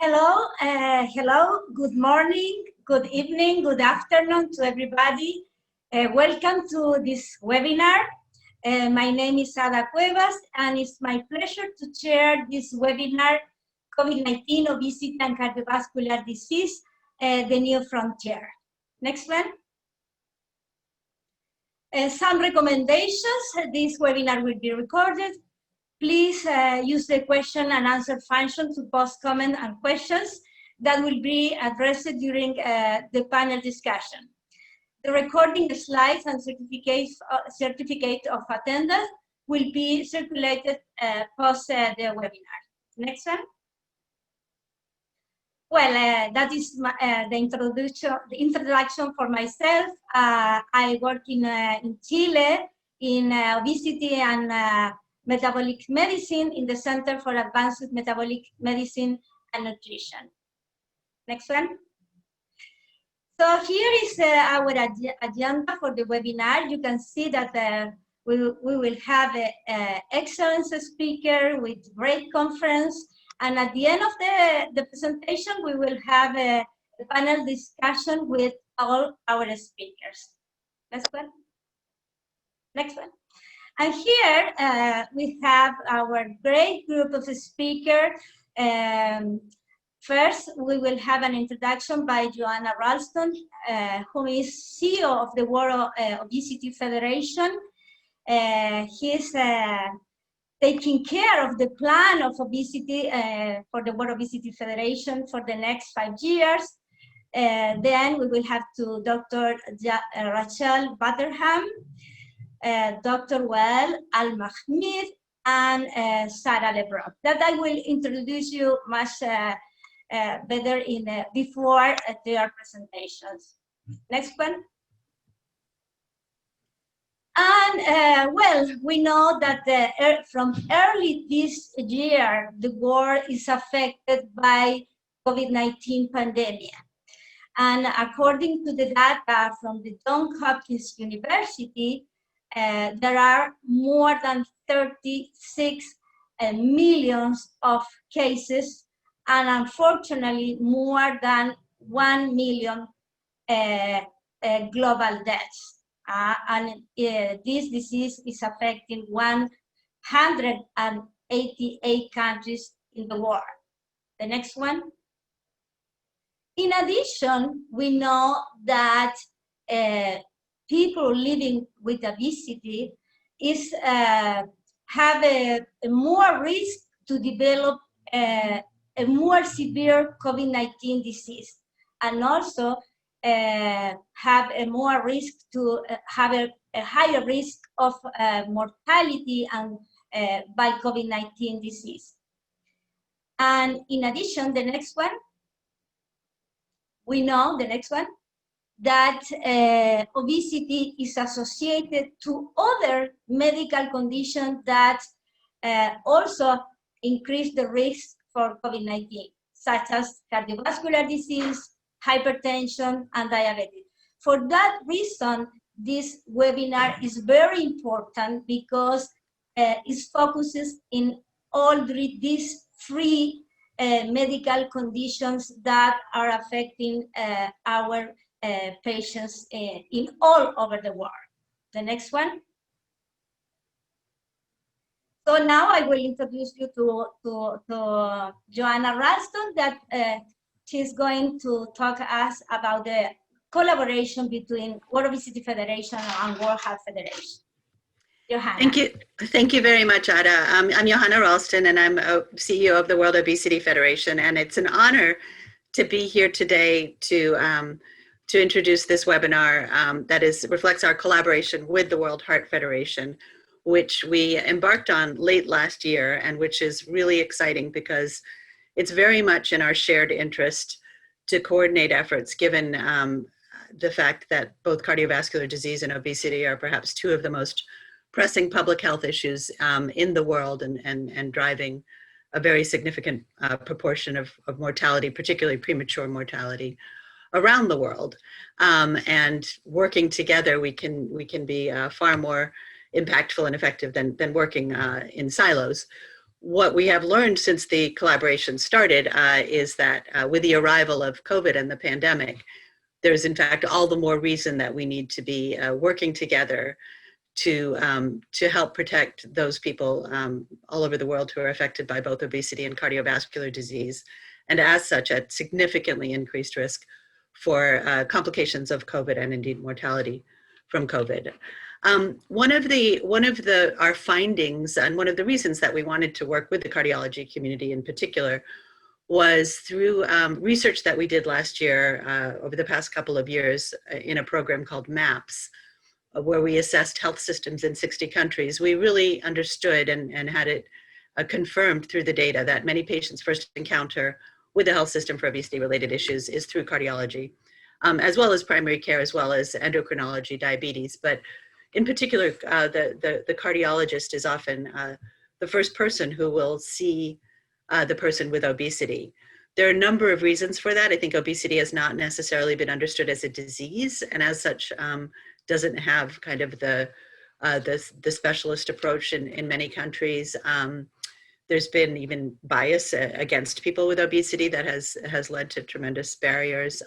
Hello, good morning, good evening, good afternoon to everybody. Welcome to this webinar. My name is Ada Cuevas, and it's my pleasure to chair this webinar, COVID-19, Obesity and Cardiovascular Disease, the New Frontier. Next one. Some recommendations. This webinar will be recorded. Please use the question and answer function to post comments and questions that will be addressed during the panel discussion. The recording slides and certificate of attendance will be circulated post the webinar. Next one. Well, that is the introduction for myself. I work in Chile in obesity and metabolic medicine in the Center for Advanced Metabolic Medicine and Nutrition. Next one. So here is our agenda for the webinar. You can see that we will have an excellent speaker with great conference. And at the end of the presentation, we will have a panel discussion with all our speakers. Next one. Next one. And here we have our great group of speakers. First, we will have an introduction by Joanna Ralston, who is CEO of the World Obesity Federation. He's taking care of the plan of obesity for the World Obesity Federation for the next 5 years. Then we will have to Dr. Rachel Batterham, Dr. Al Mamoud, and Sarah Lebrock. That I will introduce you much better before their presentations. Next one. And well, we know that from early this year, the world is affected by COVID-19 pandemic. And according to the data from the Johns Hopkins University, there are more than 36 millions of cases, and unfortunately more than 1 million global deaths. This disease is affecting 188 countries in the world. The next one. In addition, we know that people living with obesity have a more risk to develop a more severe COVID-19 disease, and also have a more risk to have a higher risk of mortality and by COVID-19 disease. And in addition, the next one, we know, the next one, that obesity is associated to other medical conditions that also increase the risk for COVID-19, such as cardiovascular disease, hypertension, and diabetes. For that reason, this webinar is very important because it focuses in all these three medical conditions that are affecting our patients in all over the world. The next one. So now I will introduce you to Joanna Ralston, that she's going to talk to us about the collaboration between World Obesity Federation and World Health Federation. Johanna. Thank you very much, Ada. I'm Johanna Ralston, and I'm CEO of the World Obesity Federation, and it's an honor to be here today to introduce this webinar that reflects our collaboration with the World Heart Federation, which we embarked on late last year, and which is really exciting because it's very much in our shared interest to coordinate efforts, given the fact that both cardiovascular disease and obesity are perhaps two of the most pressing public health issues in the world, and driving a very significant proportion of mortality, particularly premature mortality, around the world. And working together, we can be far more impactful and effective than working in silos. what we have learned since the collaboration started is that with the arrival of COVID and the pandemic, there's in fact all the more reason that we need to be working together to help protect those people all over the world who are affected by both obesity and cardiovascular disease, and as such at significantly increased risk for complications of COVID and indeed mortality from COVID. One of our findings, and one of the reasons that we wanted to work with the cardiology community in particular, was through research that we did last year, over the past couple of years, in a program called MAPS, where we assessed health systems in 60 countries. We really understood and had it confirmed through the data that many patients' first encounter with the health system for obesity-related issues is through cardiology, as well as primary care, as well as endocrinology, diabetes. But in particular, the cardiologist is often the first person who will see the person with obesity. There are a number of reasons for that. I think obesity has not necessarily been understood as a disease, and as such doesn't have kind of the specialist approach in many countries. There's been even bias against people with obesity that has led to tremendous barriers.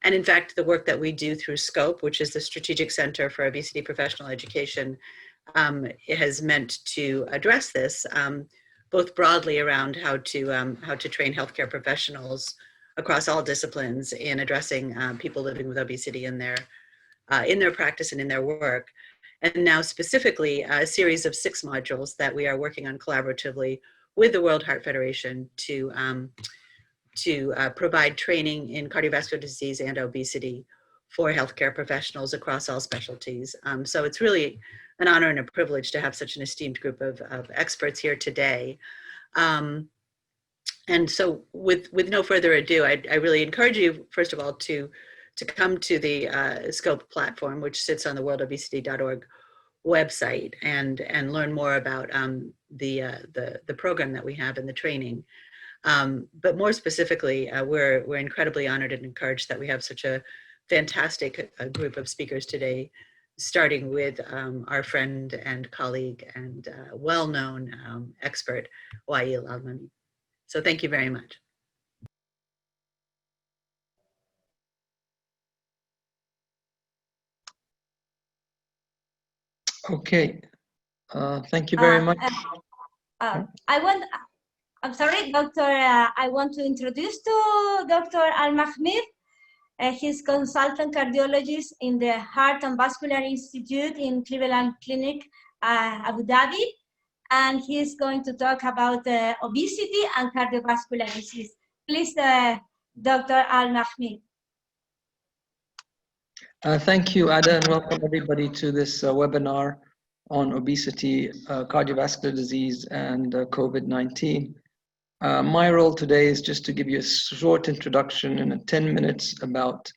And in fact, the work that we do through SCOPE, which is the Strategic Center for Obesity Professional Education, it has meant to address this, both broadly around how to train healthcare professionals across all disciplines in addressing people living with obesity in their practice and in their work. And now specifically a series of 6 modules that we are working on collaboratively with the World Heart Federation to provide training in cardiovascular disease and obesity for healthcare professionals across all specialties. So it's really an honor and a privilege to have such an esteemed group of experts here today. And so with no further ado, I really encourage you, first of all, to come to the SCOPE platform, which sits on the worldobesity.org website, and learn more about the program that we have and the training. But more specifically, we're incredibly honored and encouraged that we have such a fantastic group of speakers today, starting with our friend and colleague and well-known expert, Dr. Al Mamoud. So thank you very much. Okay, thank you very much. I'm sorry, Doctor, I want to introduce to Dr. Al Mamoud. He's consultant cardiologist in the Heart and Vascular Institute in Cleveland Clinic, Abu Dhabi. And he's going to talk about obesity and cardiovascular disease. Please, Dr. Al Mamoud. Thank you, Ada, and welcome everybody to this webinar on obesity, cardiovascular disease, and COVID-19. My role today is just to give you a short introduction in 10 minutes about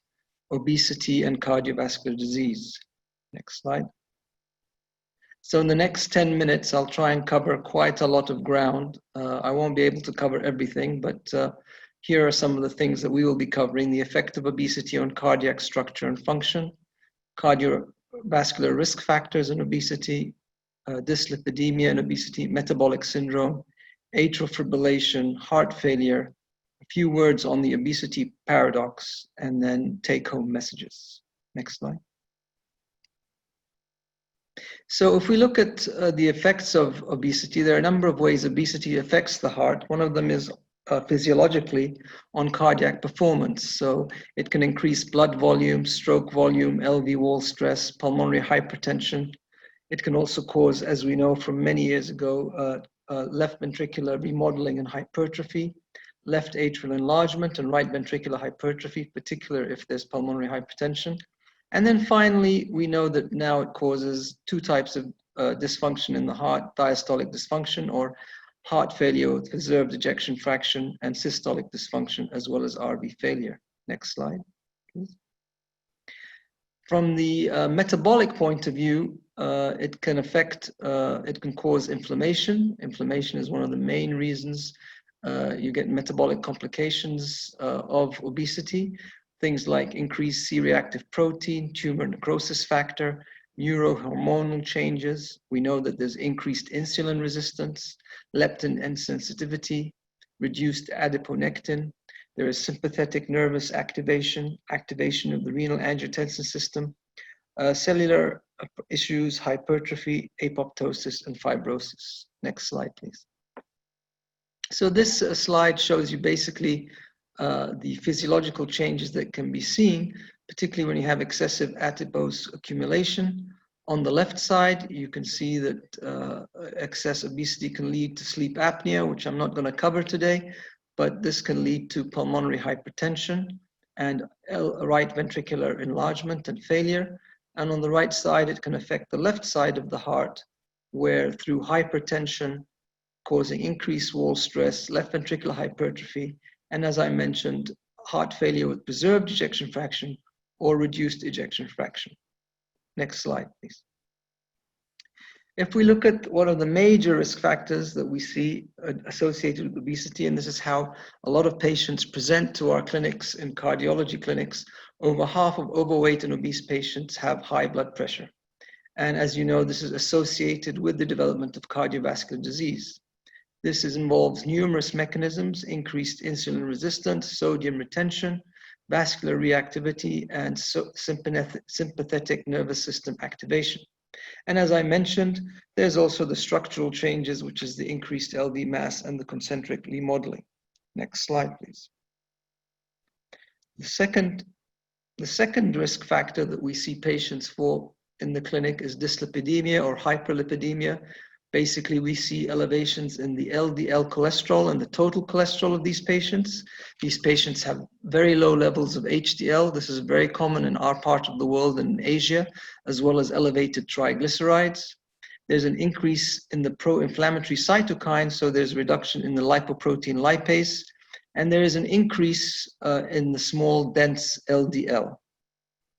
obesity and cardiovascular disease. Next slide. So in the next 10 minutes, I'll try and cover quite a lot of ground. I won't be able to cover everything, but here are some of the things that we will be covering: the effect of obesity on cardiac structure and function, cardiovascular risk factors in obesity, dyslipidemia in obesity, metabolic syndrome, atrial fibrillation, heart failure, a few words on the obesity paradox, and then take-home messages. Next slide. So if we look at the effects of obesity, there are a number of ways obesity affects the heart. One of them is physiologically on cardiac performance. So it can increase blood volume, stroke volume, LV wall stress, pulmonary hypertension. It can also cause, as we know from many years ago, left ventricular remodeling and hypertrophy, left atrial enlargement and right ventricular hypertrophy, particularly if there's pulmonary hypertension. And then finally, we know that now it causes 2 types of dysfunction in the heart: diastolic dysfunction, or heart failure with preserved ejection fraction, and systolic dysfunction, as well as RV failure. Next slide, please. From the metabolic point of view, it can cause inflammation. Inflammation is one of the main reasons you get metabolic complications of obesity. Things like increased C-reactive protein, tumor necrosis factor, neurohormonal changes. We know that there's increased insulin resistance, leptin insensitivity, reduced adiponectin. There is sympathetic nervous activation, activation of the renal angiotensin system, cellular issues, hypertrophy, apoptosis, and fibrosis. Next slide, please. So this slide shows you basically the physiological changes that can be seen, particularly when you have excessive adipose accumulation. On the left side, you can see that excess obesity can lead to sleep apnea, which I'm not going to cover today, but this can lead to pulmonary hypertension and right ventricular enlargement and failure. And on the right side, it can affect the left side of the heart, where through hypertension, causing increased wall stress, left ventricular hypertrophy, and as I mentioned, heart failure with preserved ejection fraction or reduced ejection fraction. Next slide, please. If we look at what are the major risk factors that we see associated with obesity, and this is how a lot of patients present to our clinics and cardiology clinics, over half of overweight and obese patients have high blood pressure. And as you know, this is associated with the development of cardiovascular disease. This involves numerous mechanisms: increased insulin resistance, sodium retention, vascular reactivity, and sympathetic nervous system activation. And as I mentioned, there's also the structural changes, which is the increased LV mass and the concentric remodeling. Next slide, please. The second risk factor that we see patients for in the clinic is dyslipidemia or hyperlipidemia. Basically, we see elevations in the LDL cholesterol and the total cholesterol of these patients. These patients have very low levels of HDL. This is very common in our part of the world and in Asia, as well as elevated triglycerides. There's an increase in the pro-inflammatory cytokines, so there's reduction in the lipoprotein lipase, and there is an increase in the small, dense LDL.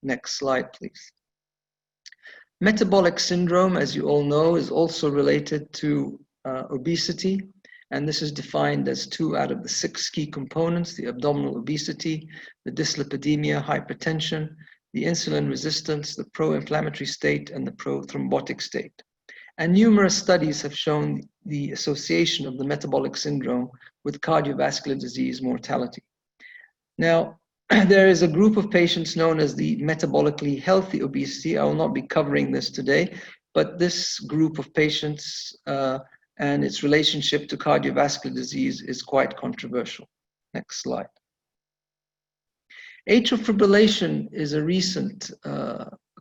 Next slide, please. Metabolic syndrome, as you all know, is also related to obesity, and this is defined as 2 out of the 6 key components: the abdominal obesity, the dyslipidemia, hypertension, the insulin resistance, the pro-inflammatory state, and the pro-thrombotic state. And numerous studies have shown the association of the metabolic syndrome with cardiovascular disease mortality. Now, there is a group of patients known as the metabolically healthy obesity. I will not be covering this today, but this group of patients and its relationship to cardiovascular disease is quite controversial. Next slide. Atrial fibrillation is a recent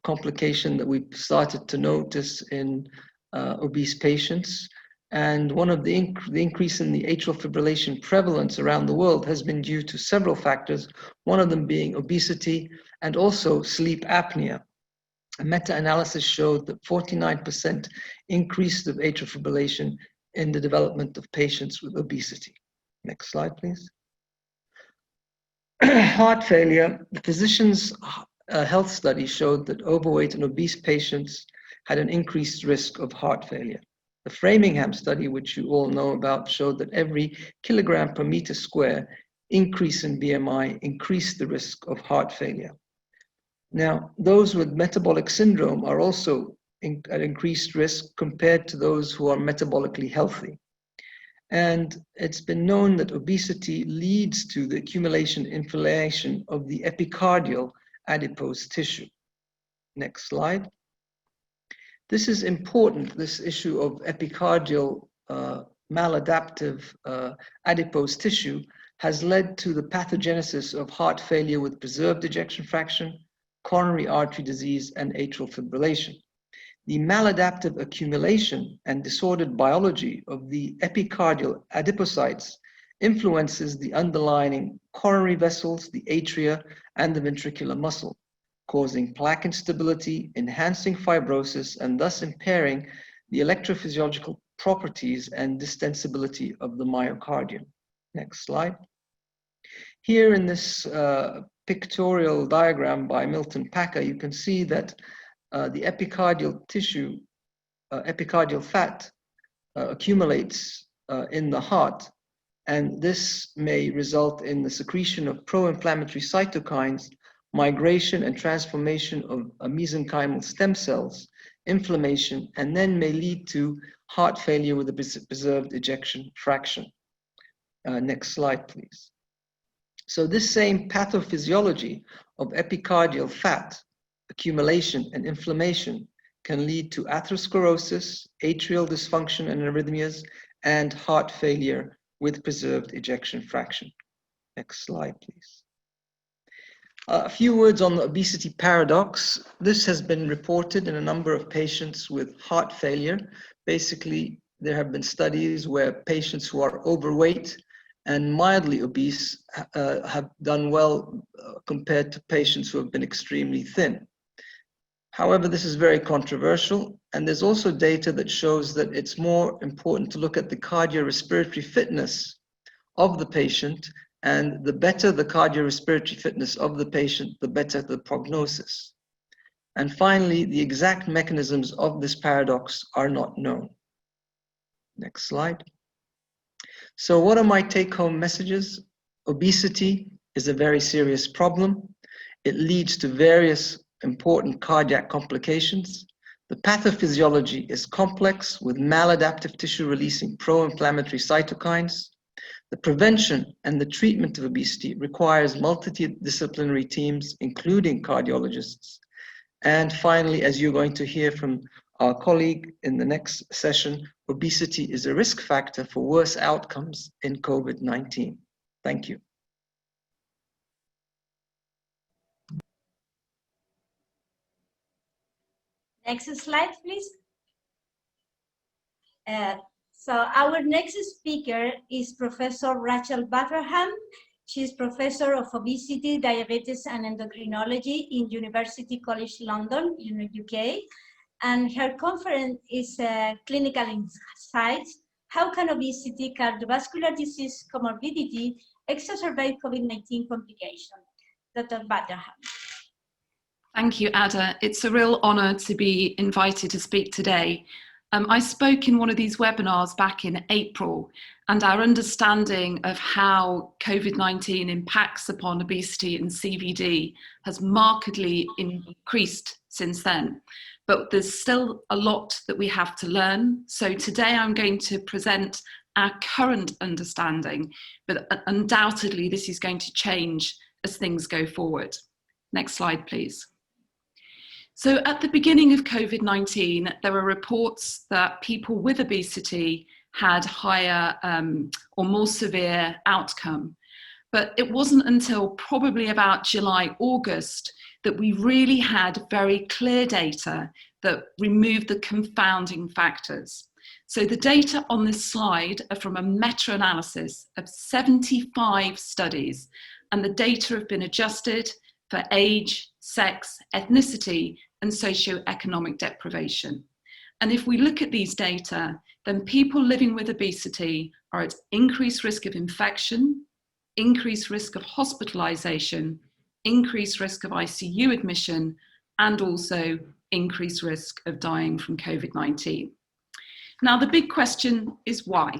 complication that we've started to notice in obese patients. And one of the increase in the atrial fibrillation prevalence around the world has been due to several factors, one of them being obesity and also sleep apnea. A meta-analysis showed that 49% increase of atrial fibrillation in the development of patients with obesity. Next slide, please. Heart failure. The physician's health study showed that overweight and obese patients had an increased risk of heart failure. The Framingham study, which you all know about, showed that every kilogram per meter square increase in BMI increased the risk of heart failure. Now, those with metabolic syndrome are also at increased risk compared to those who are metabolically healthy. And it's been known that obesity leads to the accumulation, inflammation of the epicardial adipose tissue. Next slide. This is important, this issue of epicardial maladaptive adipose tissue has led to the pathogenesis of heart failure with preserved ejection fraction, coronary artery disease, and atrial fibrillation. The maladaptive accumulation and disordered biology of the epicardial adipocytes influences the underlying coronary vessels, the atria, and the ventricular muscle, causing plaque instability, enhancing fibrosis, and thus impairing the electrophysiological properties and distensibility of the myocardium. Next slide. Here in this pictorial diagram by Milton Packer, you can see that the epicardial tissue, epicardial fat accumulates in the heart, and this may result in the secretion of pro-inflammatory cytokines, migration and transformation of mesenchymal stem cells, inflammation, and then may lead to heart failure with a preserved ejection fraction. Next slide, please. So this same pathophysiology of epicardial fat accumulation and inflammation can lead to atherosclerosis, atrial dysfunction and arrhythmias, and heart failure with preserved ejection fraction. Next slide, please. A few words on the obesity paradox. This has been reported in a number of patients with heart failure. Basically, there have been studies where patients who are overweight and mildly obese have done well compared to patients who have been extremely thin. However, this is very controversial, and there's also data that shows that it's more important to look at the cardiorespiratory fitness of the patient, and the better the cardiorespiratory fitness of the patient, the better the prognosis. And finally, the exact mechanisms of this paradox are not known. Next slide. So what are my take-home messages? Obesity is a very serious problem. It leads to various important cardiac complications. The pathophysiology is complex with maladaptive tissue releasing pro-inflammatory cytokines. The prevention and the treatment of obesity requires multidisciplinary teams, including cardiologists. And finally, as you're going to hear from our colleague in the next session, obesity is a risk factor for worse outcomes in COVID-19. Thank you. Next slide, please. So our next speaker is Professor Rachel Batterham. She's Professor of Obesity, Diabetes and Endocrinology in University College London in the UK. And her conference is Clinical Insights: How can obesity, cardiovascular disease, comorbidity exacerbate COVID-19 complications? Dr. Batterham. Thank you, Ada. It's a real honor to be invited to speak today. I spoke in one of these webinars back in April, and our understanding of how COVID-19 impacts upon obesity and CVD has markedly increased since then. But there's still a lot that we have to learn. So today I'm going to present our current understanding, but undoubtedly this is going to change as things go forward. Next slide, please. So at the beginning of COVID-19, there were reports that people with obesity had higher or more severe outcome. But it wasn't until probably about July, August that we really had very clear data that removed the confounding factors. So the data on this slide are from a meta-analysis of 75 studies, and the data have been adjusted for age, sex, ethnicity, and socioeconomic deprivation. And if we look at these data, then people living with obesity are at increased risk of infection, increased risk of hospitalization, increased risk of ICU admission, and also increased risk of dying from COVID-19. Now, the big question is why?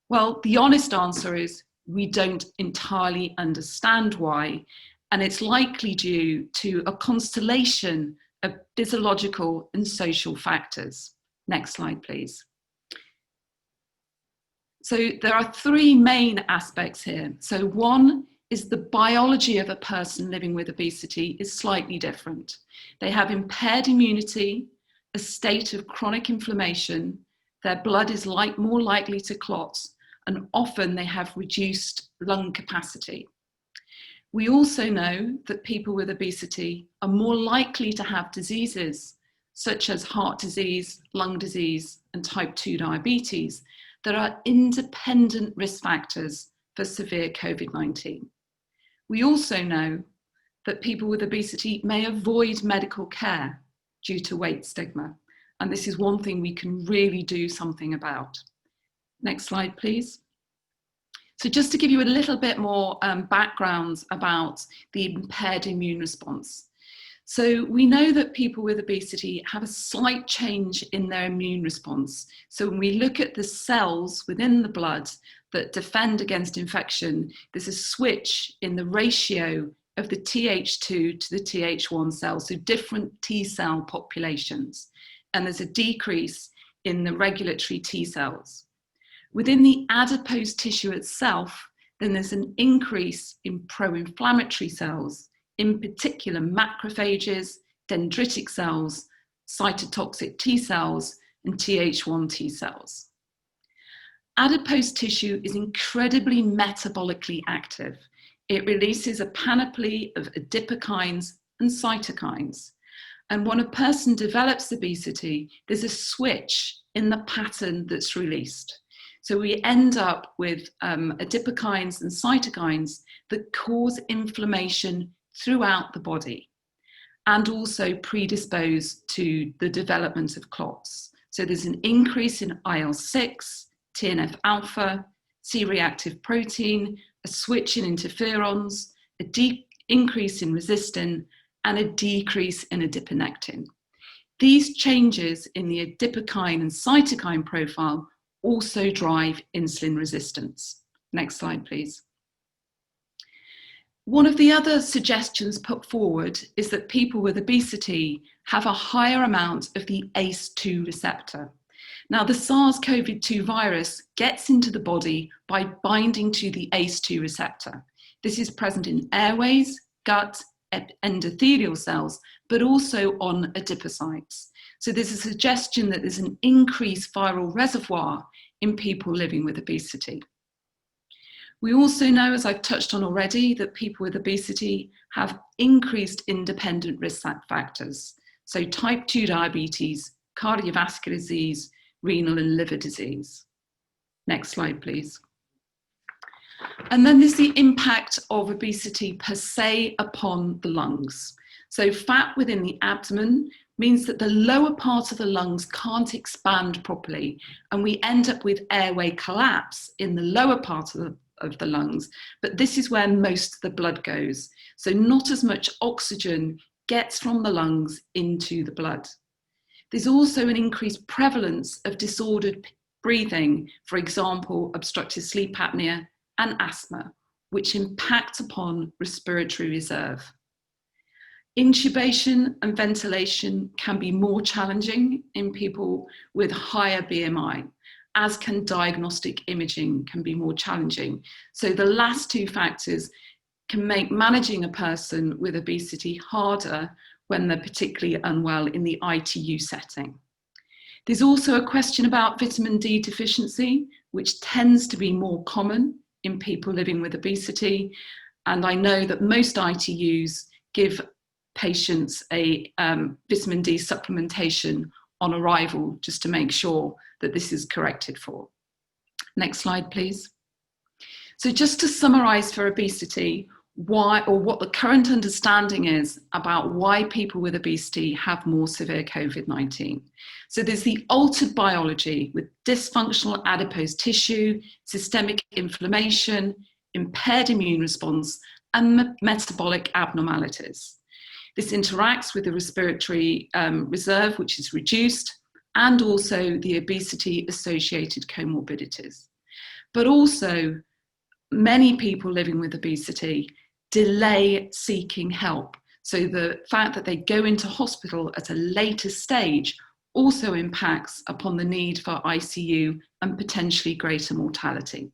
Well, the honest answer is we don't entirely understand why, and it's likely due to a constellation of physiological and social factors. Next slide, please. So there are three main aspects here. So one is the biology of a person living with obesity is slightly different. They have impaired immunity, a state of chronic inflammation, their blood is more likely to clot, and often they have reduced lung capacity. We also know that people with obesity are more likely to have diseases such as heart disease, lung disease, and type 2 diabetes that are independent risk factors for severe COVID-19. We also know that people with obesity may avoid medical care due to weight stigma, and this is one thing we can really do something about. Next slide, please. So just to give you a little bit more background about the impaired immune response. So we know that people with obesity have a slight change in their immune response. So when we look at the cells within the blood that defend against infection, there's a switch in the ratio of the Th2 to the Th1 cells, so different T cell populations, and there's a decrease in the regulatory T cells. Within the adipose tissue itself, then there's an increase in pro-inflammatory cells, in particular macrophages, dendritic cells, cytotoxic T cells, and Th1 T cells. Adipose tissue is incredibly metabolically active. It releases a panoply of adipokines and cytokines. And when a person develops obesity, there's a switch in the pattern that's released. So we end up with adipokines and cytokines that cause inflammation throughout the body and also predispose to the development of clots. So there's an increase in IL-6, TNF-alpha, C-reactive protein, a switch in interferons, increase in resistin, and a decrease in adiponectin. These changes in the adipokine and cytokine profile also drive insulin resistance. Next slide, please. One of the other suggestions put forward is that people with obesity have a higher amount of the ACE2 receptor. Now, the SARS-CoV-2 virus gets into the body by binding to the ACE2 receptor. This is present in airways, gut, endothelial cells, but also on adipocytes. So there's a suggestion that there's an increased viral reservoir in people living with obesity. We also know, as I've touched on already, that people with obesity have increased independent risk factors. So type 2 diabetes, cardiovascular disease, renal and liver disease. Next slide, please. And then there's the impact of obesity per se upon the lungs. So fat within the abdomen means that the lower part of the lungs can't expand properly, and we end up with airway collapse in the lower part of the lungs, but this is where most of the blood goes. So not as much oxygen gets from the lungs into the blood. There's also an increased prevalence of disordered breathing, for example, obstructive sleep apnea and asthma, which impact upon respiratory reserve. Intubation and ventilation can be more challenging in people with higher BMI, as can diagnostic imaging can be more challenging. So the last two factors can make managing a person with obesity harder when they're particularly unwell in the ITU setting. There's also a question about vitamin D deficiency, which tends to be more common in people living with obesity. And I know that most ITUs give patients a vitamin D supplementation on arrival just to make sure that this is corrected for. Next slide, please. So just to summarize for obesity, what the current understanding is about why people with obesity have more severe COVID-19. So there's the altered biology with dysfunctional adipose tissue, systemic inflammation, impaired immune response, and metabolic abnormalities. This interacts with the respiratory reserve, which is reduced, and also the obesity-associated comorbidities. But also, many people living with obesity delay seeking help. So the fact that they go into hospital at a later stage also impacts upon the need for ICU and potentially greater mortality.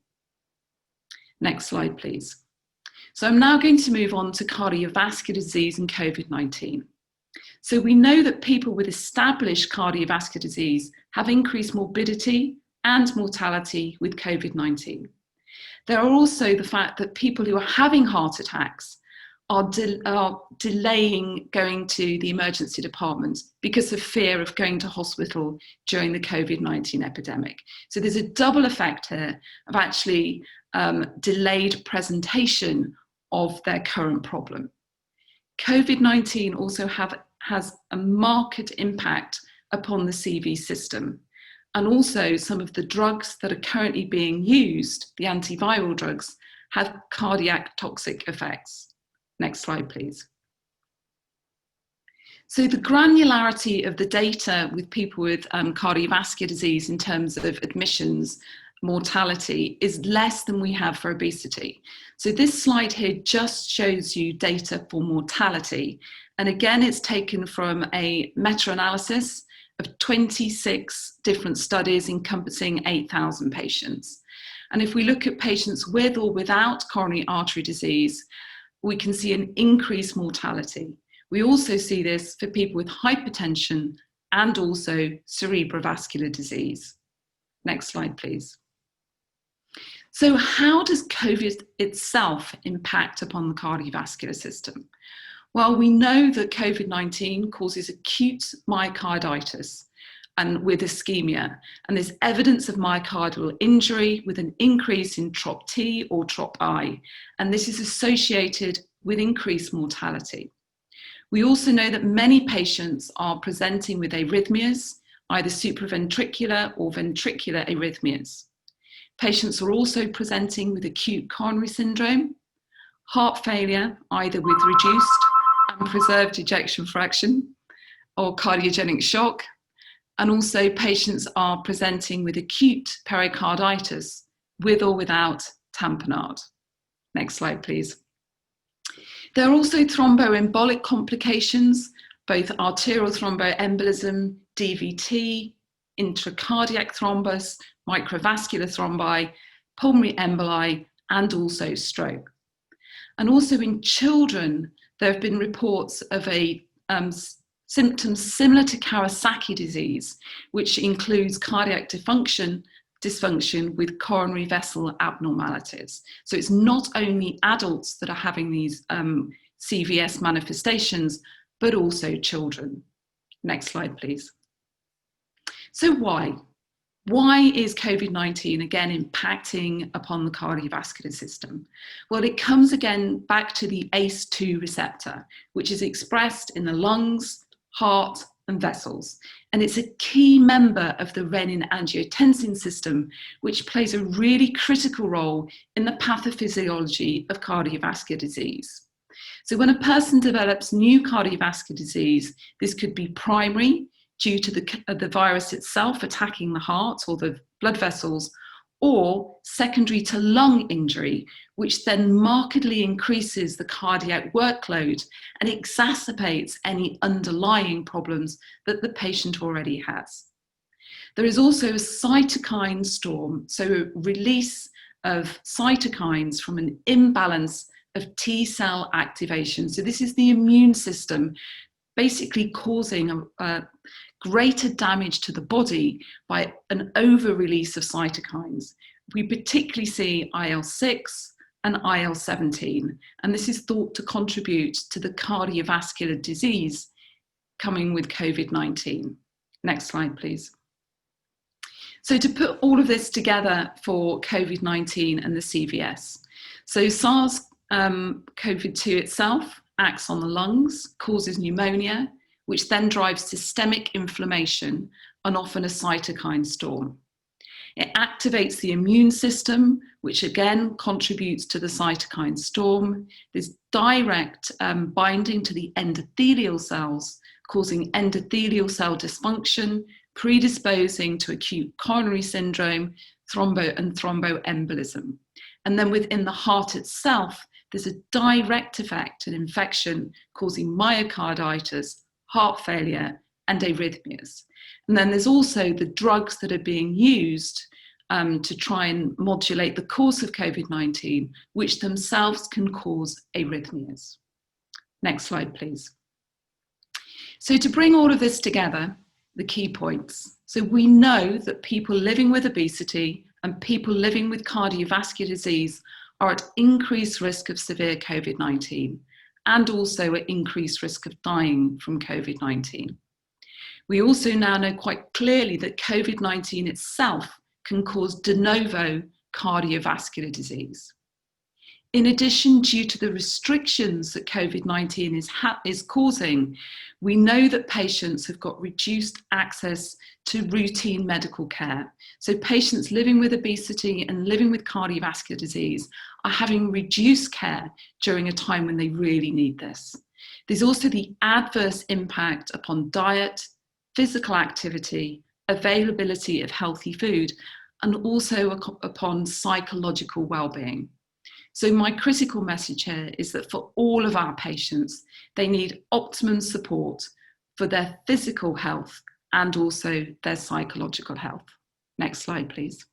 Next slide, please. So I'm now going to move on to cardiovascular disease and COVID-19. So we know that people with established cardiovascular disease have increased morbidity and mortality with COVID-19. There are also the fact that people who are having heart attacks are delaying going to the emergency department because of fear of going to hospital during the COVID-19 epidemic. So there's a double effect here of actually delayed presentation of their current problem. COVID-19 also has a marked impact upon the CV system. And also some of the drugs that are currently being used, the antiviral drugs, have cardiac toxic effects. Next slide, please. So the granularity of the data with people with cardiovascular disease in terms of admissions mortality is less than we have for obesity. So this slide here just shows you data for mortality. And again, it's taken from a meta-analysis of 26 different studies encompassing 8,000 patients. And if we look at patients with or without coronary artery disease, we can see an increased mortality. We also see this for people with hypertension and also cerebrovascular disease. Next slide, please. So how does COVID itself impact upon the cardiovascular system? Well, we know that COVID-19 causes acute myocarditis and with ischemia, and there's evidence of myocardial injury with an increase in TROP-T or TROP-I, and this is associated with increased mortality. We also know that many patients are presenting with arrhythmias, either supraventricular or ventricular arrhythmias. Patients are also presenting with acute coronary syndrome, heart failure, either with reduced and preserved ejection fraction or cardiogenic shock, and also patients are presenting with acute pericarditis with or without tamponade. Next slide, please. There are also thromboembolic complications, both arterial thromboembolism, DVT, intracardiac thrombus, microvascular thrombi, pulmonary emboli, and also stroke. And also in children, there have been reports of symptoms similar to Kawasaki disease, which includes cardiac dysfunction with coronary vessel abnormalities. So it's not only adults that are having these CVS manifestations, but also children. Next slide, please. So why? Why is COVID-19 again impacting upon the cardiovascular system? Well, it comes again back to the ACE2 receptor, which is expressed in the lungs, heart, and vessels. And it's a key member of the renin-angiotensin system, which plays a really critical role in the pathophysiology of cardiovascular disease. So when a person develops new cardiovascular disease, this could be primary, due to the virus itself attacking the heart or the blood vessels, or secondary to lung injury, which then markedly increases the cardiac workload and exacerbates any underlying problems that the patient already has. There is also a cytokine storm, so a release of cytokines from an imbalance of T cell activation. So this is the immune system basically causing a greater damage to the body by an over-release of cytokines. We particularly see IL-6 and IL-17, and this is thought to contribute to the cardiovascular disease coming with COVID-19. Next slide, please. So to put all of this together for COVID-19 and the CVS. So SARS-CoV-2 itself acts on the lungs, causes pneumonia, which then drives systemic inflammation and often a cytokine storm. It activates the immune system, which again contributes to the cytokine storm. There's direct binding to the endothelial cells, causing endothelial cell dysfunction, predisposing to acute coronary syndrome, thromboembolism. And then within the heart itself, there's a direct effect, an infection causing myocarditis, heart failure, and arrhythmias. And then there's also the drugs that are being used to try and modulate the course of COVID-19, which themselves can cause arrhythmias. Next slide, please. So to bring all of this together, the key points. So we know that people living with obesity and people living with cardiovascular disease are at increased risk of severe COVID-19 and also at increased risk of dying from COVID-19. We also now know quite clearly that COVID-19 itself can cause de novo cardiovascular disease. In addition, due to the restrictions that COVID-19 is causing, we know that patients have got reduced access to routine medical care. So patients living with obesity and living with cardiovascular disease are having reduced care during a time when they really need this. There's also the adverse impact upon diet, physical activity, availability of healthy food, and also upon psychological well-being. So my critical message here is that for all of our patients, they need optimum support for their physical health and also their psychological health. Next slide, please.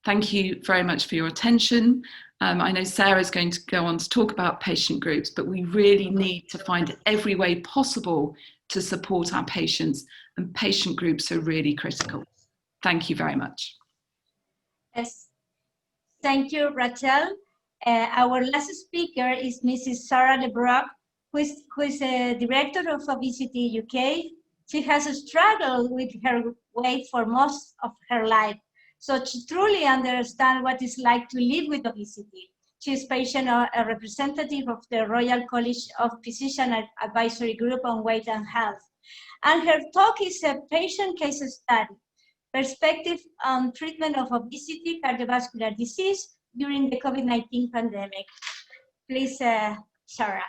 Thank you very much for your attention. I know Sarah's going to go on to talk about patient groups, but we really need to find every way possible to support our patients, and patient groups are really critical. Thank you very much. Yes, thank you, Rachel. Our last speaker is Mrs. Sarah Lebrock, who is a director of Obesity UK. She has struggled with her weight for most of her life, so she truly understands what it's like to live with obesity. She is a representative of the Royal College of Physicians Advisory Group on Weight and Health. And her talk is a patient case study, perspective on treatment of obesity, cardiovascular disease during the COVID-19 pandemic. Please, Sarah.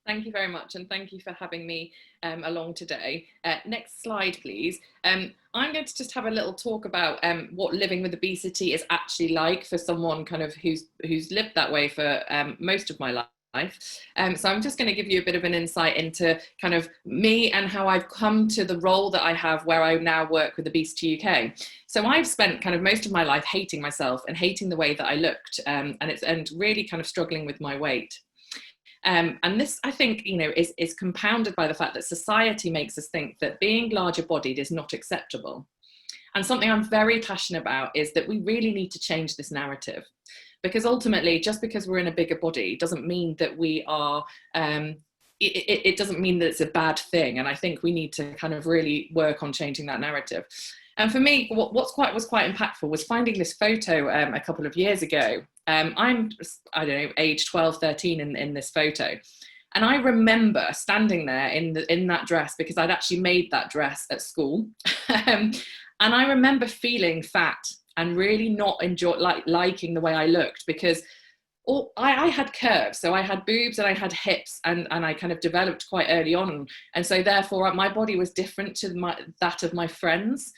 Thank you very much, and thank you for having me along today. Next slide, please. I'm going to just have a little talk about what living with obesity is actually like for someone kind of who's lived that way for most of my life. So I'm just going to give you a bit of an insight into kind of me and how I've come to the role that I have where I now work with Obesity UK. So I've spent kind of most of my life hating myself and hating the way that I looked, and really kind of struggling with my weight. And this, I think, you know, is compounded by the fact that society makes us think that being larger bodied is not acceptable. And something I'm very passionate about is that we really need to change this narrative, because ultimately, just because we're in a bigger body doesn't mean that we are, it doesn't mean that it's a bad thing. And I think we need to kind of really work on changing that narrative. And for me, what was quite impactful was finding this photo a couple of years ago. I'm, I don't know, age 12, 13 in this photo. And I remember standing there in that dress, because I'd actually made that dress at school. And I remember feeling fat and really not liking the way I looked, because I had curves. So I had boobs and I had hips, and I kind of developed quite early on. And so therefore my body was different to that of my friends.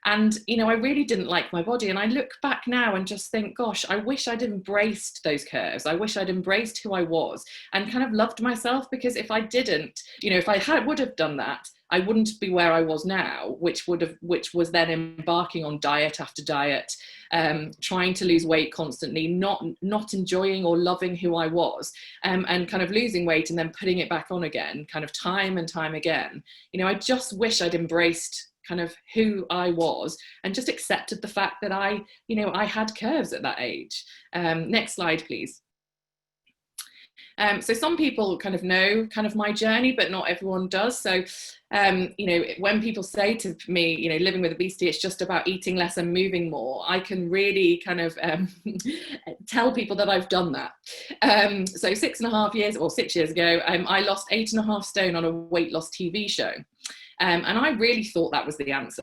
And, you know, I really didn't like my body. And I look back now and just think, gosh, I wish I'd embraced those curves. I wish I'd embraced who I was and kind of loved myself, because if I didn't, you know, if I would have done that, I wouldn't be where I was now, which was then embarking on diet after diet, trying to lose weight constantly, not enjoying or loving who I was, and kind of losing weight and then putting it back on again, kind of time and time again. You know, I just wish I'd embraced kind of who I was and just accepted the fact that I had curves at that age. Next slide, please. So some people kind of know kind of my journey, but not everyone does. So, you know, when people say to me, you know, living with obesity, it's just about eating less and moving more, I can really kind of tell people that I've done that. So 6.5 years or 6 years ago, I lost 8.5 stone on a weight loss TV show. And I really thought that was the answer.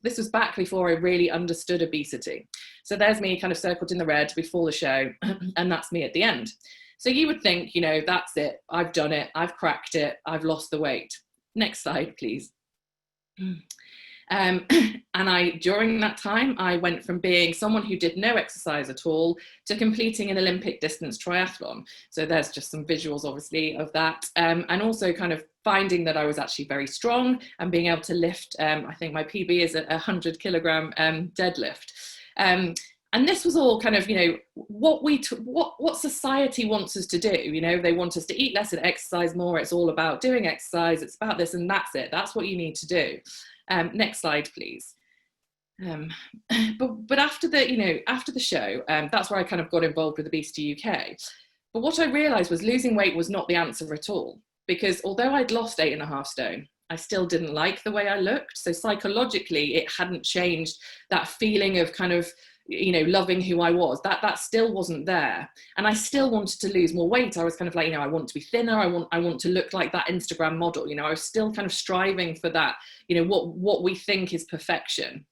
This was back before I really understood obesity. So there's me kind of circled in the red before the show, and that's me at the end. So you would think, you know, that's it. I've done it. I've cracked it. I've lost the weight. Next slide, please. And during that time, I went from being someone who did no exercise at all to completing an Olympic distance triathlon. So there's just some visuals, obviously, of that. And also kind of finding that I was actually very strong and being able to lift, I think my PB is a 100 kilogram deadlift. And this was all kind of, you know, what society wants us to do. You know, they want us to eat less and exercise more. It's all about doing exercise. It's about this and that's it. That's what you need to do. Next slide, please. But after the show, that's where I kind of got involved with Obesity UK. But what I realized was losing weight was not the answer at all, because although I'd lost 8.5 stone, I still didn't like the way I looked. So psychologically, it hadn't changed that feeling of kind of, you know, loving who I was. That still wasn't there. And I still wanted to lose more weight. I was kind of like, you know, I want to be thinner. I want to look like that Instagram model. You know, I was still kind of striving for that, you know, what we think is perfection.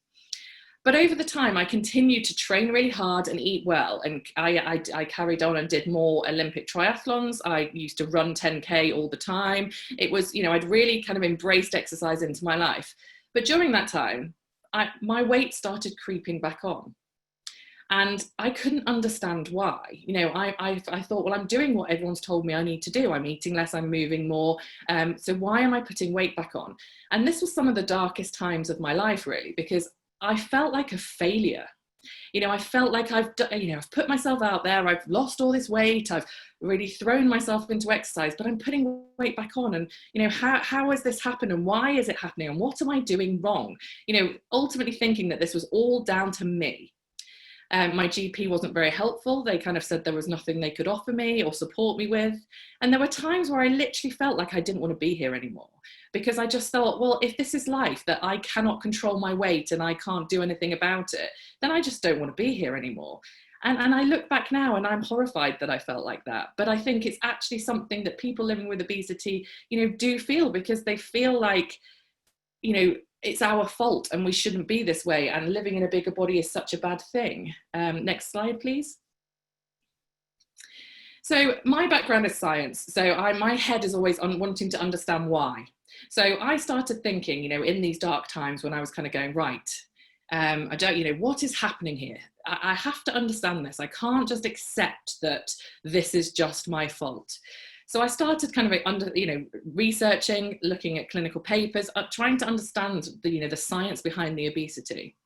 But over the time, I continued to train really hard and eat well. And I carried on and did more Olympic triathlons. I used to run 10K all the time. It was, you know, I'd really kind of embraced exercise into my life. But during that time, my weight started creeping back on. And I couldn't understand why. You know, I thought, well, I'm doing what everyone's told me I need to do. I'm eating less, I'm moving more. So why am I putting weight back on? And this was some of the darkest times of my life, really, because I felt like a failure. You know, I felt like I've put myself out there, I've lost all this weight, I've really thrown myself into exercise, but I'm putting weight back on. And, you know, how has this happened, and why is it happening, and what am I doing wrong? You know, ultimately thinking that this was all down to me. My GP wasn't very helpful. They kind of said there was nothing they could offer me or support me with. And there were times where I literally felt like I didn't want to be here anymore, because I just thought, well, if this is life, that I cannot control my weight and I can't do anything about it, then I just don't want to be here anymore. And I look back now and I'm horrified that I felt like that. But I think it's actually something that people living with obesity, you know, do feel, because they feel like, you know, it's our fault and we shouldn't be this way, and living in a bigger body is such a bad thing. Next slide, please. So my background is science. So my head is always on wanting to understand why. So I started thinking, you know, in these dark times when I was kind of going, right, you know, what is happening here? I have to understand this. I can't just accept that this is just my fault. So I started kind of researching, looking at clinical papers, trying to understand the science behind the obesity.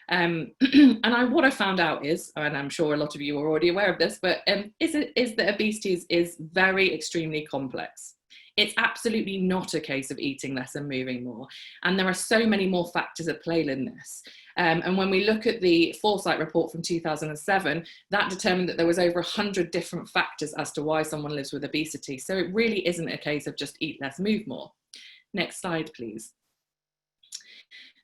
And what I found out is, and I'm sure a lot of you are already aware of this, but is that obesity is very extremely complex. It's absolutely not a case of eating less and moving more. And there are so many more factors at play in this. And when we look at the Foresight report from 2007, that determined that there was over 100 different factors as to why someone lives with obesity. So it really isn't a case of just eat less, move more. Next slide, please.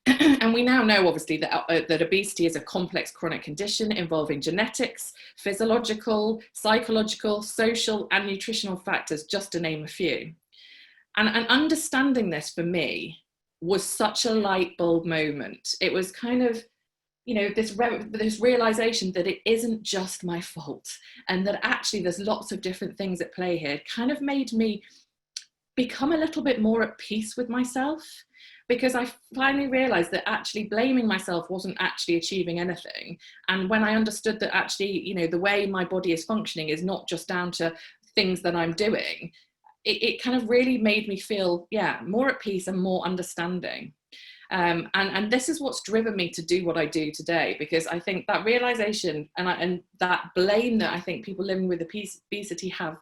And we now know, obviously, that obesity is a complex chronic condition involving genetics, physiological, psychological, social, and nutritional factors, just to name a few. And understanding this for me was such a light bulb moment. It was kind of, you know, this realization that it isn't just my fault, and that actually there's lots of different things at play here. It kind of made me become a little bit more at peace with myself, because I finally realized that actually blaming myself wasn't actually achieving anything. And when I understood that actually, you know, the way my body is functioning is not just down to things that I'm doing, it kind of really made me feel, yeah, more at peace and more understanding. And this is what's driven me to do what I do today, because I think that realization and that blame that I think people living with obesity have,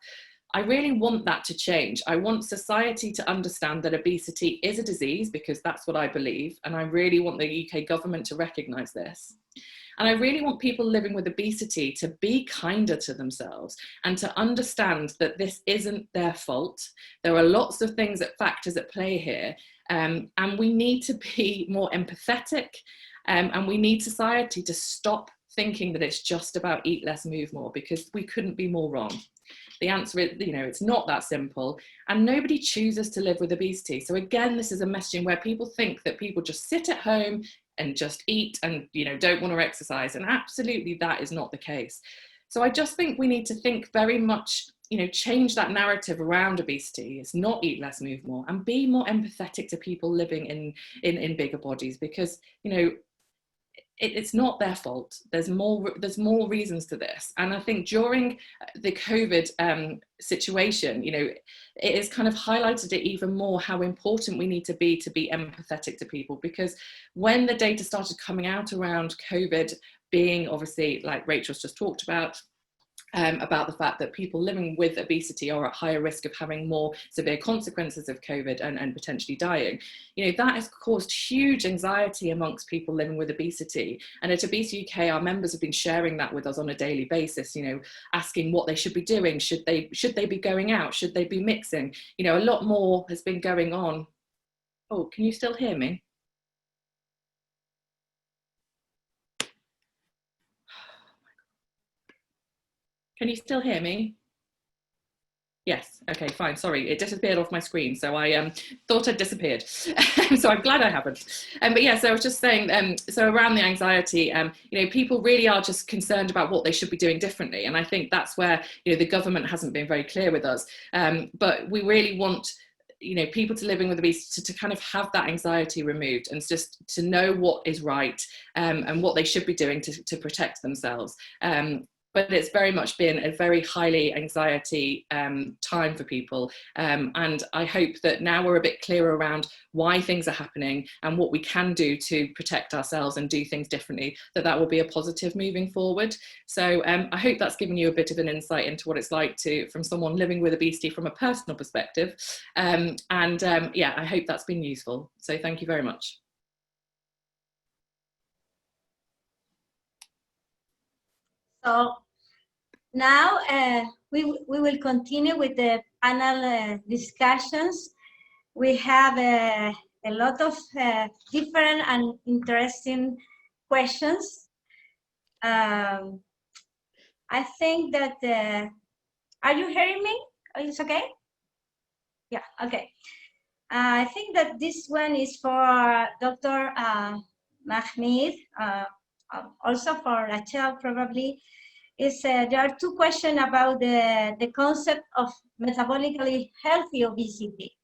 I really want that to change. I want society to understand that obesity is a disease, because that's what I believe. And I really want the UK government to recognise this. And I really want people living with obesity to be kinder to themselves and to understand that this isn't their fault. There are lots of factors at play here. And we need to be more empathetic, and we need society to stop thinking that it's just about eat less, move more, because we couldn't be more wrong. The answer is, you know, it's not that simple, and nobody chooses to live with obesity. So again, this is a messaging where people think that people just sit at home and just eat and, you know, don't want to exercise. And absolutely that is not the case. So I just think we need to think very much, you know, change that narrative around obesity. It's not eat less, move more, and be more empathetic to people living in bigger bodies, because, you know, it's not their fault. There's more reasons to this. And I think during the COVID situation, you know, it has kind of highlighted it even more how important we need to be empathetic to people, because when the data started coming out around COVID being, obviously, like Rachel's just talked about the fact that people living with obesity are at higher risk of having more severe consequences of COVID and potentially dying. You know, that has caused huge anxiety amongst people living with obesity. And at Obesity UK, our members have been sharing that with us on a daily basis, you know, asking what they should be doing. Should they be going out? Should they be mixing? You know, a lot more has been going on. Oh, can you still hear me? Can you still hear me? Yes, okay, fine, sorry, it disappeared off my screen, so I thought I'd disappeared. So I'm glad I haven't. But yeah, so I was just saying, so around the anxiety, you know, people really are just concerned about what they should be doing differently. And I think that's where, you know, the government hasn't been very clear with us. But we really want, you know, people to living with obesity to kind of have that anxiety removed and just to know what is right and what they should be doing to protect themselves. But it's very much been a very highly anxiety time for people. And I hope that now we're a bit clearer around why things are happening and what we can do to protect ourselves and do things differently, that will be a positive moving forward. So I hope that's given you a bit of an insight into what it's like from someone living with obesity from a personal perspective. Yeah, I hope that's been useful. So thank you very much. So now we will continue with the panel discussions. We have a lot of different and interesting questions. I think that, are you hearing me? Is it okay? Yeah, okay. I think that this one is for Dr. Mamoud, also for Rachel probably. There are two questions about the concept of metabolically healthy obesity.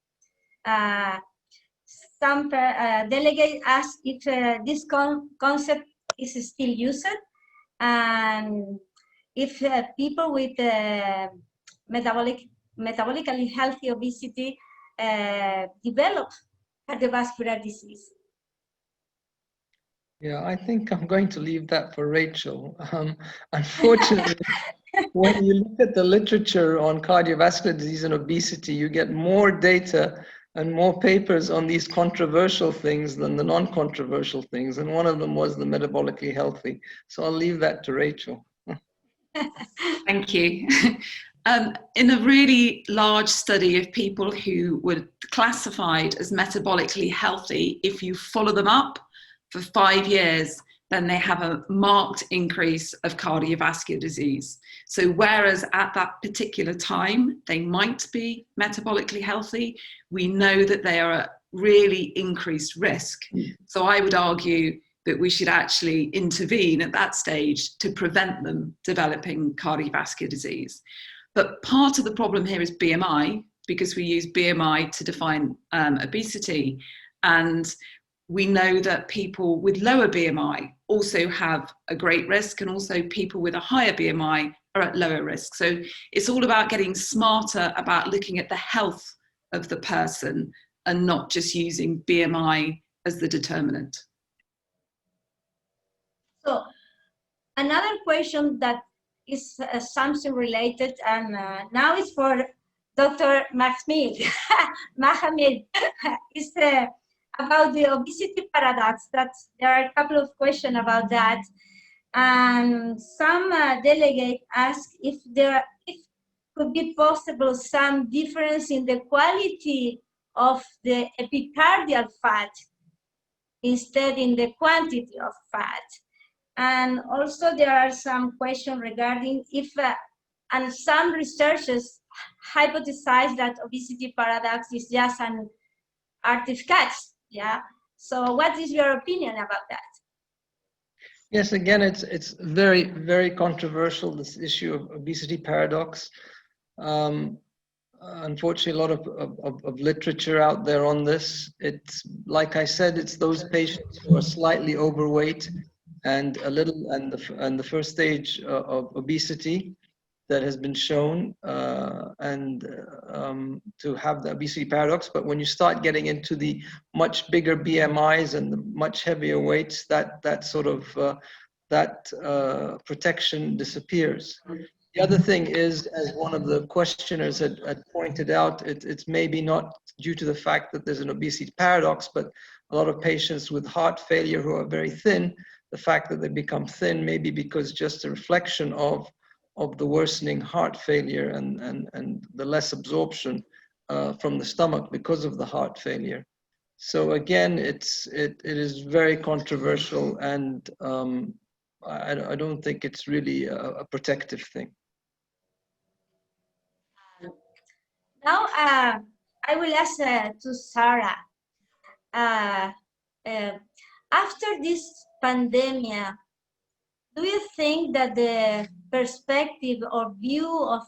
Some delegates ask if this concept is still used, and if people with metabolically healthy obesity develop cardiovascular disease. Yeah, I think I'm going to leave that for Rachel. Unfortunately, when you look at the literature on cardiovascular disease and obesity, you get more data and more papers on these controversial things than the non-controversial things. And one of them was the metabolically healthy. So I'll leave that to Rachel. Thank you. In a really large study of people who were classified as metabolically healthy, if you follow them up for 5 years, then they have a marked increase of cardiovascular disease. So whereas at that particular time, they might be metabolically healthy, we know that they are at really increased risk. So I would argue that we should actually intervene at that stage to prevent them developing cardiovascular disease. But part of the problem here is BMI, because we use BMI to define obesity. And we know that people with lower BMI also have a great risk, and also people with a higher BMI are at lower risk. So it's all about getting smarter about looking at the health of the person and not just using BMI as the determinant. So another question that is something related, and now it's for Dr. Mamoud. Mamoud is about the obesity paradox. There are a couple of questions about that. And some delegate ask if could be possible some difference in the quality of the epicardial fat instead in the quantity of fat. And also there are some questions regarding if, and some researchers hypothesize that obesity paradox is just an artifact. Yeah. So what is your opinion about that? Yes, again, it's very, very controversial, this issue of obesity paradox. Unfortunately, a lot of literature out there on this. It's, like I said, it's those patients who are slightly overweight and the first stage of obesity that has been shown to have the obesity paradox. But when you start getting into the much bigger BMIs and the much heavier weights, that protection disappears. The other thing is, as one of the questioners had pointed out, it's maybe not due to the fact that there's an obesity paradox, but a lot of patients with heart failure who are very thin, the fact that they become thin may be because just a reflection of the worsening heart failure and the less absorption from the stomach because of the heart failure. So again, it is very controversial, and I don't think it's really a protective thing. Now I will ask to Sarah. After this pandemic, do you think that the perspective or view of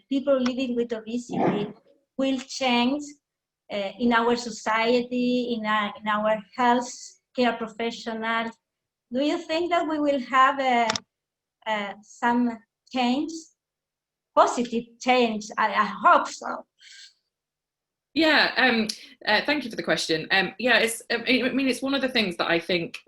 people living with obesity will change? in our society, in our health care professionals? Do you think that we will have some change, positive change? I hope so. Yeah, thank you for the question. Yeah, it's one of the things that I think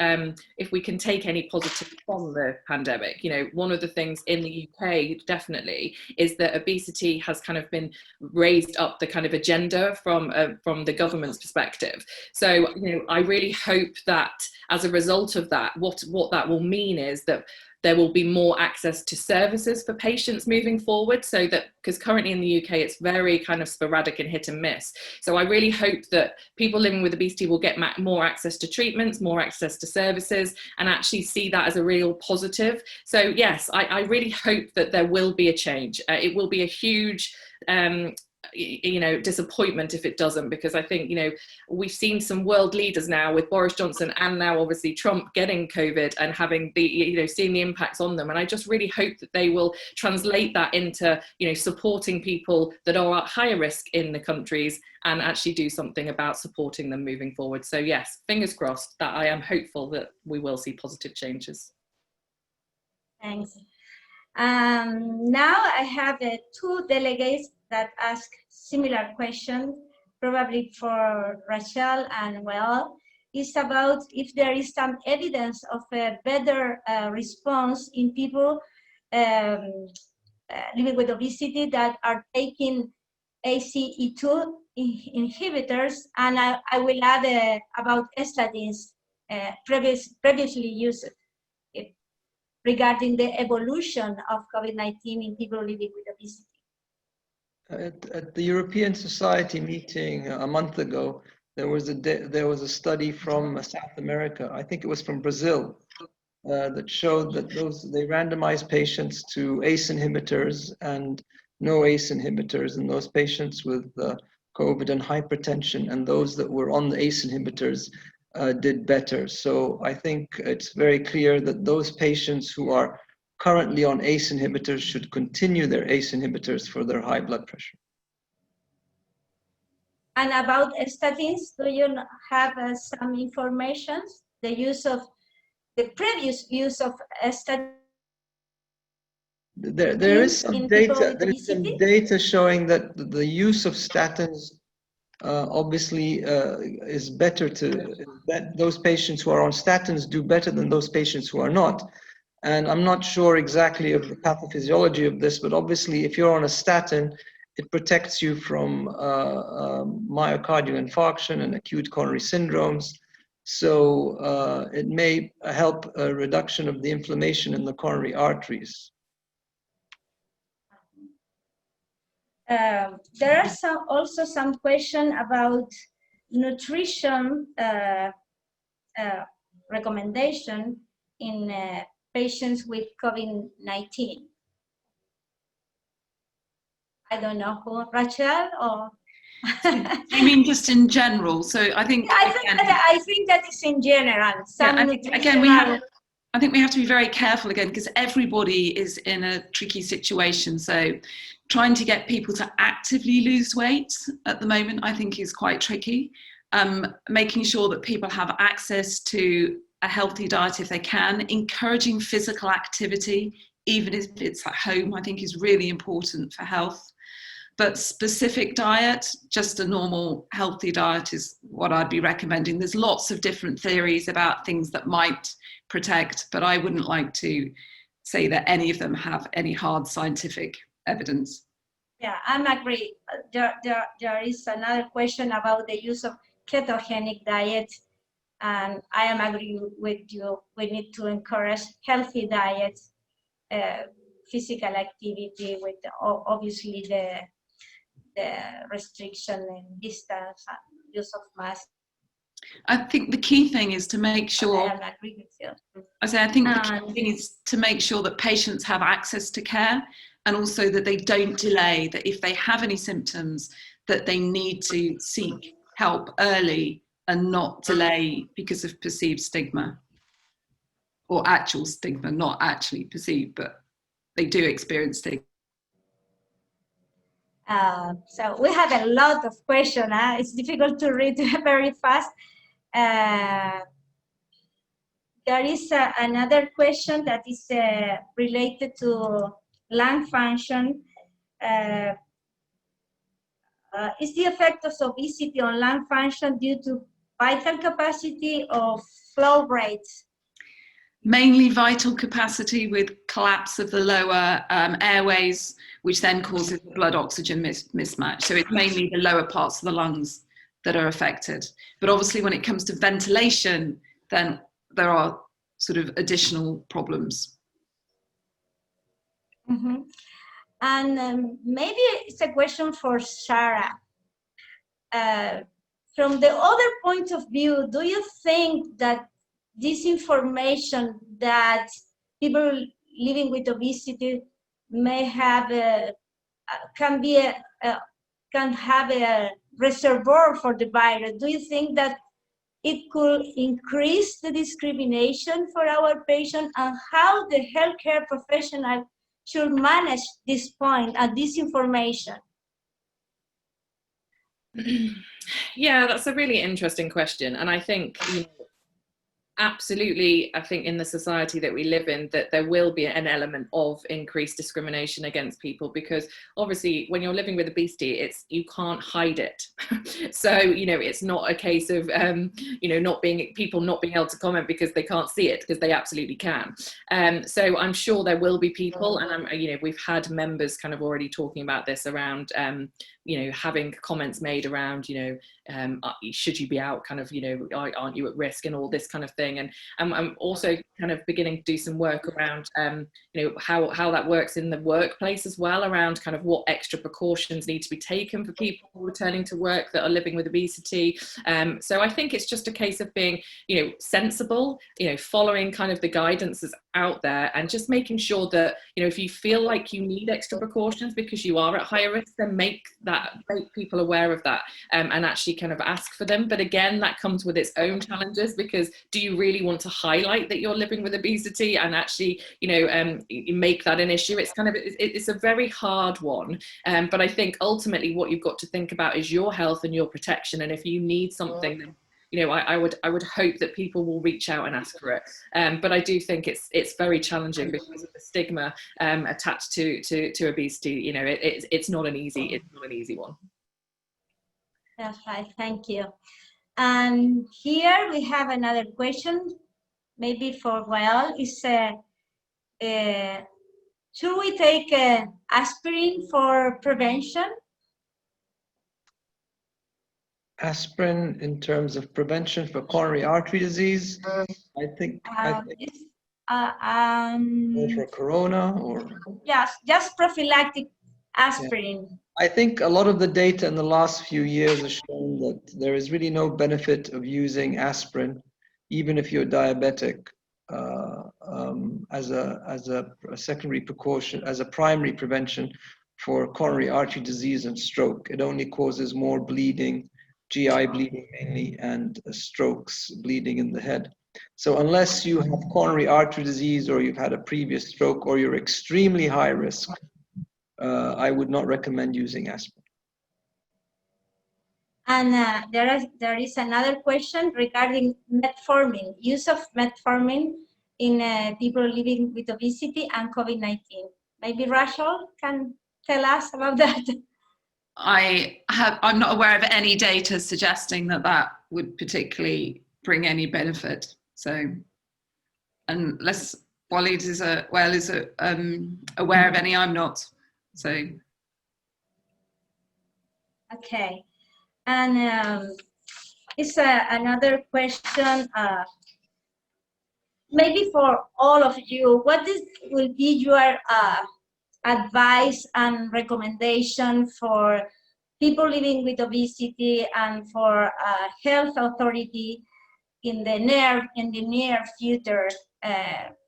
if we can take any positive from the pandemic, one of the things in the UK definitely is that obesity has kind of been raised up the kind of agenda from the government's perspective. So, I really hope that as a result of that, what that will mean is that there will be more access to services for patients moving forward, so that, because currently in the UK it's very kind of sporadic and hit and miss. So I really hope that people living with obesity will get more access to treatments, more access to services, and actually see that as a real positive. So yes, I really hope that there will be a change. It will be a huge disappointment if it doesn't, because I think we've seen some world leaders now with Boris Johnson and now obviously Trump getting COVID and having the seeing the impacts on them, and I just really hope that they will translate that into supporting people that are at higher risk in the countries and actually do something about supporting them moving forward. So yes, fingers crossed that I am hopeful that we will see positive changes. Thanks. Now I have two delegates that ask similar questions, probably for Rachel and well, is about if there is some evidence of a better response in people living with obesity that are taking ACE2 inhibitors, and I will add about statins previously used regarding the evolution of COVID-19 in people living with obesity. At the European Society meeting a month ago, there was a study from South America, I think it was from Brazil, that showed that they randomized patients to ACE inhibitors and no ACE inhibitors, and those patients with COVID and hypertension and those that were on the ACE inhibitors did better. So I think it's very clear that those patients who are currently on ACE inhibitors should continue their ACE inhibitors for their high blood pressure. And about statins, do you have some information? The previous use of statins? There is some data. There is some data showing that the use of statins obviously is better that those patients who are on statins do better than those patients who are not. And I'm not sure exactly of the pathophysiology of this, but obviously if you're on a statin, it protects you from myocardial infarction and acute coronary syndromes. So it may help a reduction of the inflammation in the coronary arteries. There are also some questions about nutrition recommendation in patients with COVID-19. I don't know who, Rachel or? You mean just in general? So I think. I think that is in general. I think we have to be very careful again, because everybody is in a tricky situation. So trying to get people to actively lose weight at the moment, I think is quite tricky. Making sure that people have access to a healthy diet if they can, encouraging physical activity, even if it's at home, I think is really important for health. But specific diet, just a normal healthy diet is what I'd be recommending. There's lots of different theories about things that might protect, but I wouldn't like to say that any of them have any hard scientific evidence. Yeah, I'm agree. There is another question about the use of ketogenic diet, and I am agree with you. We need to encourage healthy diet, physical activity with obviously the restriction and distance and use of mask. I think the key thing is to make sure. I agree with you. I think the key thing is to make sure that patients have access to care, and also that they don't delay, that if they have any symptoms, that they need to seek help early and not delay because of perceived stigma, or actual stigma, not actually perceived, but they do experience stigma. So we have a lot of questions. It's difficult to read very fast. There is another question that is related to lung function. Is the effect of obesity on lung function due to vital capacity or flow rates? Mainly vital capacity with collapse of the lower airways, which then causes blood oxygen mismatch. So it's mainly the lower parts of the lungs that are affected. But obviously when it comes to ventilation, then there are sort of additional problems. Mm-hmm. And maybe it's a question for Sarah. From the other point of view, do you think that this information that people living with obesity may have can have a reservoir for the virus? Do you think that it could increase the discrimination for our patients, and how the healthcare professional should manage this point and this information? Yeah, that's a really interesting question. And I think, absolutely, I think in the society that we live in, that there will be an element of increased discrimination against people, because obviously when you're living with obesity, you can't hide it. So, it's not a case of, not being able to comment because they can't see it, because they absolutely can. So I'm sure there will be people, and we've had members kind of already talking about this around, having comments made around, should you be out, kind of, aren't you at risk, and all this kind of thing. And I'm also kind of beginning to do some work around, how that works in the workplace as well, around kind of what extra precautions need to be taken for people returning to work that are living with obesity. So I think it's just a case of being, sensible, following kind of the guidance that's out there, and just making sure that, if you feel like you need extra precautions because you are at higher risk, then make people aware of that, and actually kind of ask for them. But again, that comes with its own challenges, because do you really want to highlight that you're living with obesity and actually, make that an issue? It's a very hard one. But I think ultimately what you've got to think about is your health and your protection. And if you need something, then I would hope that people will reach out and ask for it. But I do think it's very challenging because of the stigma attached to obesity. It's not an easy one. That's right, thank you. And here we have another question, maybe for Wael. Should we take aspirin for prevention? Aspirin in terms of prevention for coronary artery disease, I think or for corona, or yes, just prophylactic aspirin. Yeah. I think a lot of the data in the last few years has shown that there is really no benefit of using aspirin, even if you're diabetic, as a secondary precaution, as a primary prevention for coronary artery disease and stroke. It only causes more bleeding, GI bleeding mainly, and strokes, bleeding in the head. So unless you have coronary artery disease, or you've had a previous stroke, or you're extremely high risk, I would not recommend using aspirin. And there is another question regarding metformin, use of metformin in people living with obesity and COVID-19. Maybe Rachel can tell us about that. I'm not aware of any data suggesting that would particularly bring any benefit. So unless Walid is aware of any, I'm not. So. Okay, and it's another question, maybe for all of you. What will be your advice and recommendation for people living with obesity and for health authority in the near future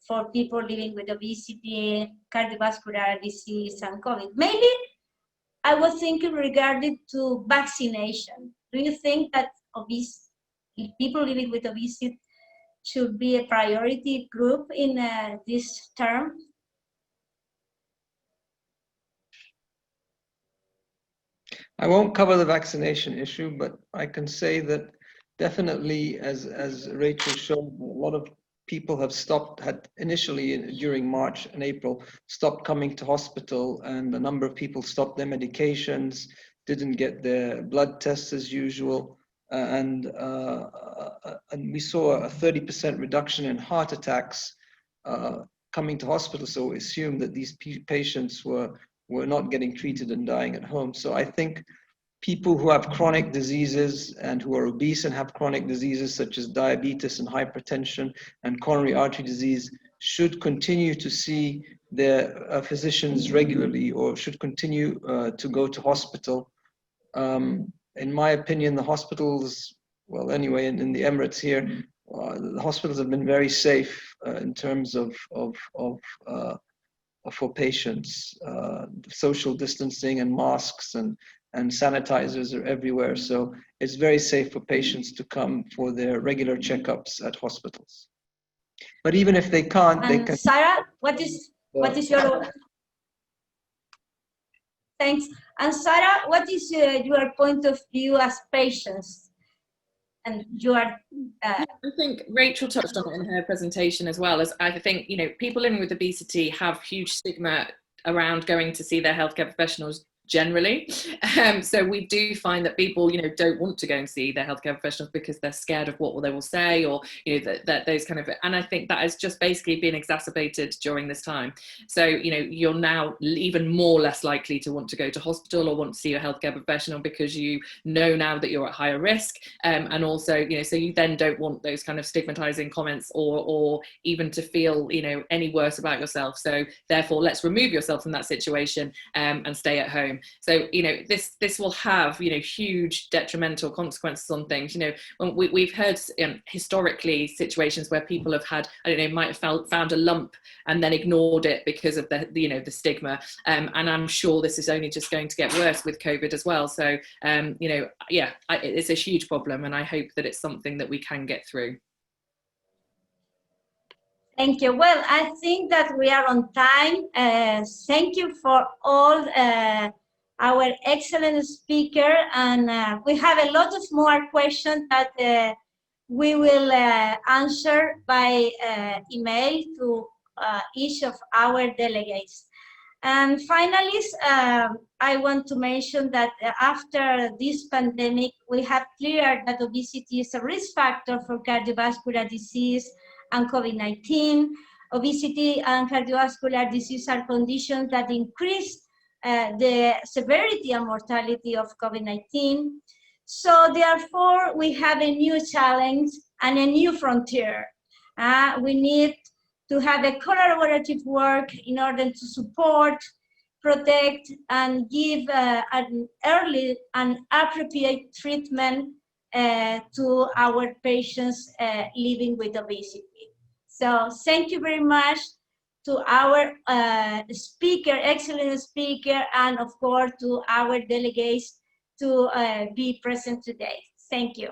for people living with obesity, cardiovascular disease, and COVID? Maybe I was thinking regarding to vaccination. Do you think that people living with obesity should be a priority group in this term? I won't cover the vaccination issue, but I can say that definitely, as Rachel showed, a lot of people have had initially during March and April, stopped coming to hospital, and a number of people stopped their medications, didn't get their blood tests as usual, and we saw a 30% reduction in heart attacks coming to hospital. So we assumed that these patients were not getting treated and dying at home. So I think people who have chronic diseases and who are obese and have chronic diseases such as diabetes and hypertension and coronary artery disease should continue to see their physicians regularly, or should continue to go to hospital. In my opinion, the hospitals, well, anyway, in the Emirates here, the hospitals have been very safe in terms of for patients. Social distancing and masks and sanitizers are everywhere. So it's very safe for patients to come for their regular checkups at hospitals. But even if they can't, and they can. Sarah, what is your thanks? And Sarah, what is your point of view as patients? And you are. I think Rachel touched on it in her presentation as well. As I think, you know, people living with obesity have huge stigma around going to see their healthcare professionals generally. So we do find that people, you know, don't want to go and see their healthcare professionals because they're scared of what they will say, or, you know, that those kind of, and I think that has just basically been exacerbated during this time. So, you know, you're now even more less likely to want to go to hospital or want to see a healthcare professional because you know now that you're at higher risk. And also, you know, so you then don't want those kind of stigmatizing comments or even to feel, you know, any worse about yourself. So therefore, let's remove yourself from that situation and stay at home. So, you know, this will have, you know, huge detrimental consequences on things. You know, when we've heard historically situations where people have had, I don't know, might have found a lump and then ignored it because of the you know, the stigma. And I'm sure this is only just going to get worse with COVID as well. So, you know, yeah, it's a huge problem, and I hope that it's something that we can get through. Thank you. Well, I think that we are on time. Thank you for all our excellent speaker, and we have a lot of more questions that we will answer by email to each of our delegates. And finally, I want to mention that after this pandemic, we have cleared that obesity is a risk factor for cardiovascular disease and COVID-19. Obesity and cardiovascular disease are conditions that increase the severity and mortality of COVID-19. So therefore, we have a new challenge and a new frontier. We need to have a collaborative work in order to support, protect, and give an early and appropriate treatment to our patients living with obesity. So thank you very much to our speaker, excellent speaker, and of course to our delegates to be present today. Thank you.